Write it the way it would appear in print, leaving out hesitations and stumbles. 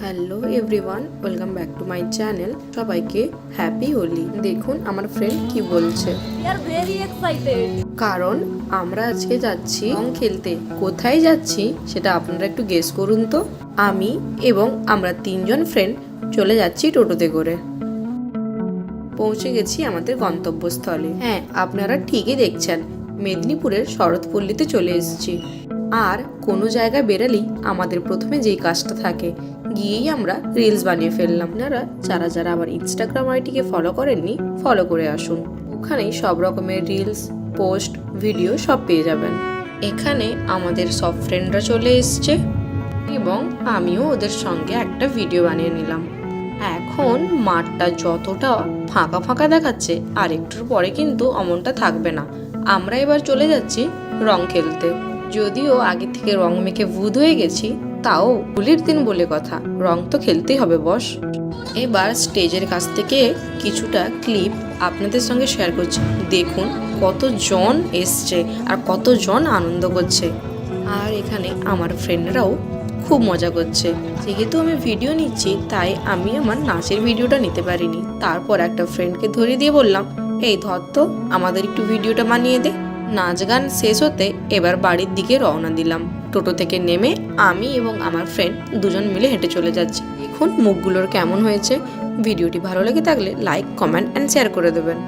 Hello everyone, welcome back to my channel. সবাইকে happy Holi. দেখুন আমার ফ্রেন্ড কি বলছে। কারণ আমরা আজকে যাচ্ছি রং খেলতে। কোথায় যাচ্ছি সেটা আপনারা একটু গেস করুন তো। আমি এবং আমরা তিনজন ফ্রেন্ড চলে যাচ্ছি টোটোতে করে। পৌঁছে গেছি আমাদের গন্তব্যস্থলে। হ্যাঁ, আপনারা ঠিকই দেখছেন, মেদিনীপুরের শরৎপল্লীতে চলে এসেছি। আর কোনো জায়গায় বেরালেই আমাদের প্রথমে যেই কাজটা থাকে, গিয়েই আমরা রিলস বানিয়ে ফেললাম। আপনারা যারা যারা আমার ইনস্টাগ্রাম আইডিকে ফলো করেননি, ফলো করে আসুন। ওখানেই সব রকমের রিলস, পোস্ট, ভিডিও সব পেয়ে যাবেন। এখানে আমাদের সব ফ্রেন্ডরা চলে এসছে এবং আমিও ওদের সঙ্গে একটা ভিডিও বানিয়ে নিলাম। এখন মাঠটা যতটা ফাঁকা ফাঁকা দেখাচ্ছে, আর একটুর পরে কিন্তু অমনটা থাকবে না। আমরা এবার চলে যাচ্ছি রং খেলতে। যদিও আগে থেকে রং মেখে ভূত হয়ে গেছি, তাও হোলির দিন বলে কথা, রং তো খেলতেই হবে বস। এবার স্টেজের কাছ থেকে কিছুটা ক্লিপ আপনাদের সঙ্গে শেয়ার করছি। দেখুন কতজন এসছে আর কতজন আনন্দ করছে। আর এখানে আমার ফ্রেন্ডরাও খুব মজা করছে। যেহেতু আমি ভিডিও নিচ্ছি, তাই আমি আমার নাচের ভিডিওটা নিতে পারিনি। তারপর একটা ফ্রেন্ডকে ধরিয়ে দিয়ে বললাম, এই ধর তো, আমাদের একটু ভিডিওটা বানিয়ে দে। নাচ গান শেষ হতে এবার বাড়ির দিকে রওনা দিলাম। টোটো থেকে নেমে আমি এবং আমার ফ্রেন্ড দুজন মিলে হেঁটে চলে যাচ্ছি। দেখুন মুখগুলোর কেমন হয়েছে। ভিডিওটি ভালো লেগে থাকলে লাইক, কমেন্ট অ্যান্ড শেয়ার করে দেবেন।